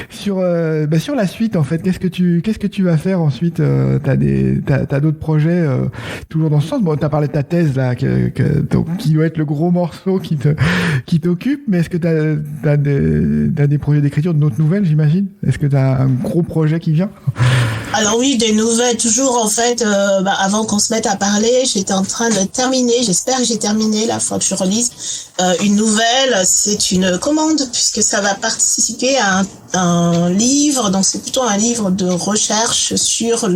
Sur la suite en fait, qu'est-ce que tu vas faire ensuite? T'as d'autres projets toujours dans ce sens. Bon, t'as parlé de ta thèse là qui doit être le gros morceau qui t'occupe, mais est-ce que t'as des projets d'écriture, d'autres nouvelles, j'imagine? Est-ce que t'as un gros projet qui vient? Alors oui, des nouvelles toujours en fait. Avant qu'on se mette à parler, j'étais en train de terminer. J'espère que j'ai terminé la fois que je relise une nouvelle. C'est une commande puisque ça va participer à un livre. Donc c'est plutôt un livre de recherche sur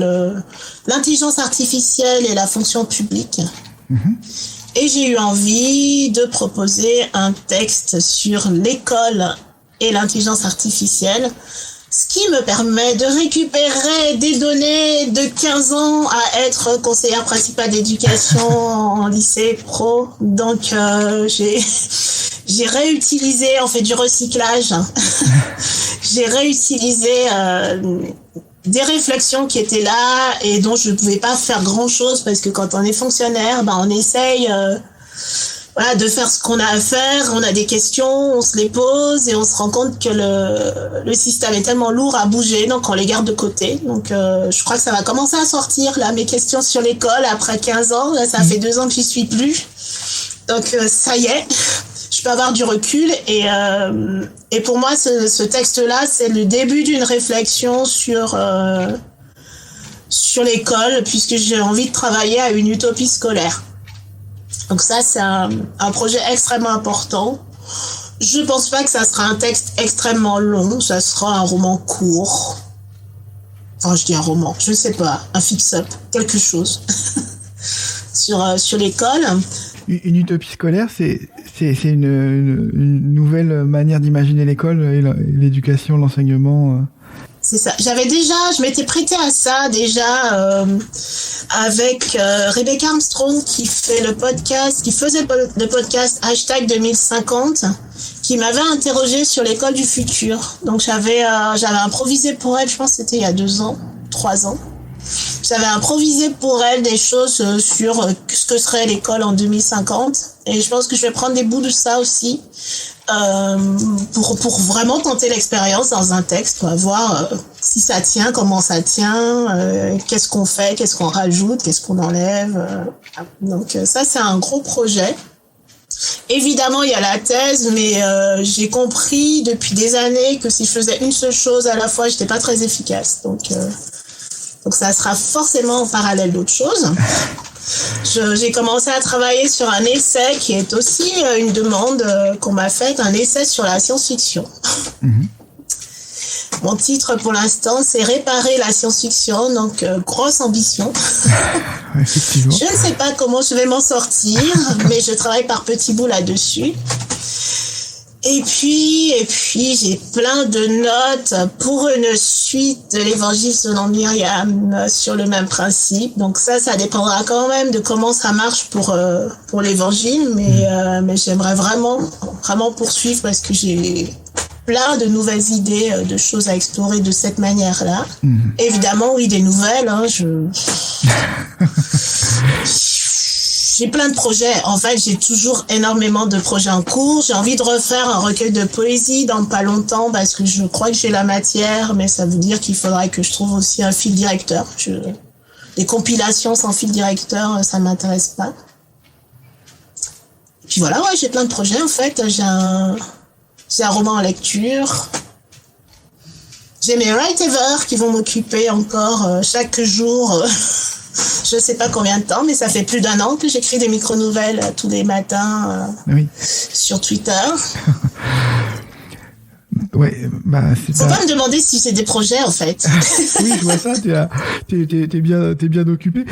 l'intelligence artificielle et la fonction publique. Et j'ai eu envie de proposer un texte sur l'école et l'intelligence artificielle, ce qui me permet de récupérer des données de 15 ans à être conseillère principale d'éducation en lycée pro. Donc j'ai réutilisé, on fait du recyclage. J'ai réutilisé des réflexions qui étaient là et dont je ne pouvais pas faire grand-chose parce que quand on est fonctionnaire, on essaye de faire ce qu'on a à faire, on a des questions, on se les pose et on se rend compte que le système est tellement lourd à bouger, donc on les garde de côté. Donc je crois que ça va commencer à sortir là, mes questions sur l'école après 15 ans. Là, ça fait 2 ans que j'y suis plus. Donc ça y est, je peux avoir du recul et pour moi ce texte-là, c'est le début d'une réflexion sur l'école, puisque j'ai envie de travailler à une utopie scolaire. Donc ça, c'est un projet extrêmement important. Je pense pas que ça sera un texte extrêmement long, ça sera un roman court. Enfin, je dis un roman, je sais pas, un fix-up, quelque chose sur l'école. Une utopie scolaire, c'est une nouvelle manière d'imaginer l'école et l'éducation, l'enseignement. C'est ça. Je m'étais prêtée à ça déjà avec Rebecca Armstrong qui faisait le podcast #2050, qui m'avait interrogée sur l'école du futur. Donc j'avais improvisé pour elle, je pense que c'était il y a 3 ans. J'avais improvisé pour elle des choses sur ce que serait l'école en 2050. Et je pense que je vais prendre des bouts de ça aussi pour vraiment tenter l'expérience dans un texte, voir si ça tient, comment ça tient, qu'est-ce qu'on fait, qu'est-ce qu'on rajoute, qu'est-ce qu'on enlève. Donc ça, c'est un gros projet. Évidemment, il y a la thèse, mais j'ai compris depuis des années que si je faisais une seule chose à la fois, j'étais pas très efficace. Donc Donc ça sera forcément en parallèle d'autres choses. J'ai commencé à travailler sur un essai qui est aussi une demande qu'on m'a faite, un essai sur la science-fiction. Mon titre pour l'instant, c'est Réparer la science-fiction, donc grosse ambition. Effectivement. Je ne sais pas comment je vais m'en sortir, mais je travaille par petits bouts là-dessus. Et puis, j'ai plein de notes pour une suite de l'Évangile selon Myriam sur le même principe. Donc ça dépendra quand même de comment ça marche pour l'Évangile, mais j'aimerais vraiment poursuivre parce que j'ai plein de nouvelles idées, de choses à explorer de cette manière-là. Évidemment, oui, des nouvelles. J'ai plein de projets. En fait, j'ai toujours énormément de projets en cours. J'ai envie de refaire un recueil de poésie dans pas longtemps parce que je crois que j'ai la matière, mais ça veut dire qu'il faudrait que je trouve aussi un fil directeur. Les compilations sans fil directeur, ça m'intéresse pas. Et puis voilà, ouais, j'ai plein de projets en fait. J'ai un roman en lecture. J'ai mes writevers qui vont m'occuper encore chaque jour. Je sais pas combien de temps, mais ça fait plus d'1 an que j'écris des micro-nouvelles tous les matins sur Twitter. Ouais, Faut pas me demander si j'ai des projets en fait. Oui, je vois ça. T'es bien occupé.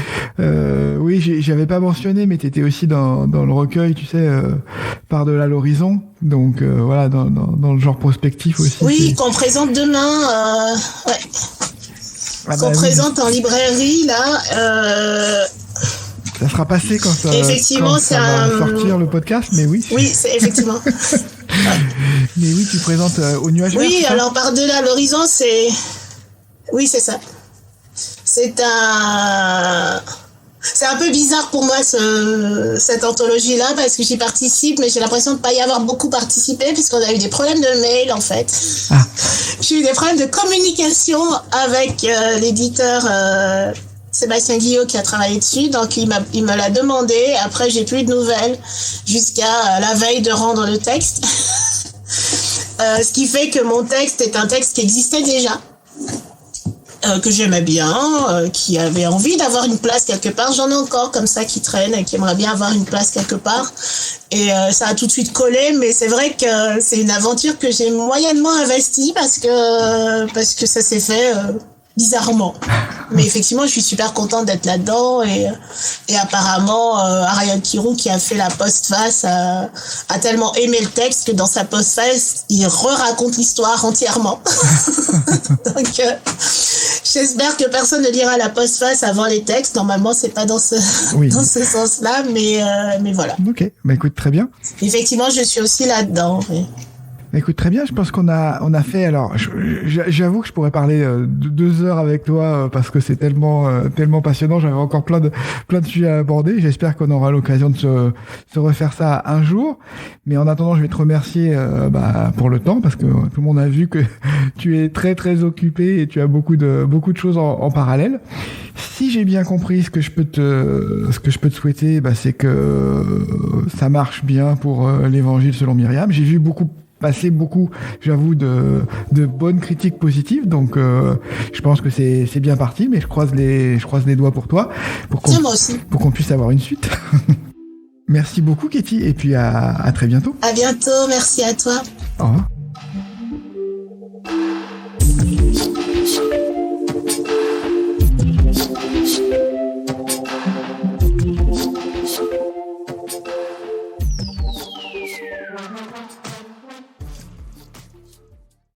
Oui, j'avais pas mentionné, mais t'étais aussi dans le recueil, tu sais, par-delà l'horizon. Donc voilà, dans le genre prospectif aussi. Oui, qu'on présente demain. Ouais. Qu'on présente en librairie là. Ça sera passé quand ça va sortir le podcast, mais oui. Oui, c'est effectivement. Mais oui, tu présentes au Nuage Vert. Oui, alors par-delà l'horizon, c'est... Oui, c'est ça. C'est un peu bizarre pour moi cette anthologie-là parce que j'y participe, mais j'ai l'impression de ne pas y avoir beaucoup participé puisqu'on a eu des problèmes de mail en fait. J'ai eu des problèmes de communication avec l'éditeur Sébastien Guillot qui a travaillé dessus, donc il me l'a demandé. Après, j'ai plus de nouvelles jusqu'à la veille de rendre le texte. Ce qui fait que mon texte est un texte qui existait déjà. Que j'aimais bien, qui avait envie d'avoir une place quelque part. J'en ai encore comme ça qui traînent et qui aimeraient bien avoir une place quelque part. Et ça a tout de suite collé, mais c'est vrai que c'est une aventure que j'ai moyennement investie parce que ça s'est fait bizarrement. Mais effectivement, je suis super contente d'être là-dedans et apparemment Ariane Kirou qui a fait la postface a tellement aimé le texte que dans sa postface, il raconte l'histoire entièrement. Donc j'espère que personne ne lira la postface avant les textes. Normalement, c'est pas dans ce sens-là, mais voilà. OK, bah écoute, très bien. Effectivement, je suis aussi là-dedans. Oui. Écoute, très bien. Je pense qu'on a fait. Alors, j'avoue que je pourrais parler 2 heures avec toi parce que c'est tellement passionnant. J'avais encore plein de sujets à aborder. J'espère qu'on aura l'occasion de se refaire ça un jour. Mais en attendant, je vais te remercier pour le temps parce que tout le monde a vu que tu es très très occupé et tu as beaucoup de choses en parallèle. Si j'ai bien compris, ce que je peux te souhaiter, c'est que ça marche bien pour l'Évangile selon Myriam. J'ai vu passer beaucoup, j'avoue, de bonnes critiques positives, donc je pense que c'est bien parti, mais je croise les doigts pour toi, pour qu'on puisse avoir une suite. Merci beaucoup, Katie, et puis à très bientôt. À bientôt, merci à toi. Au revoir.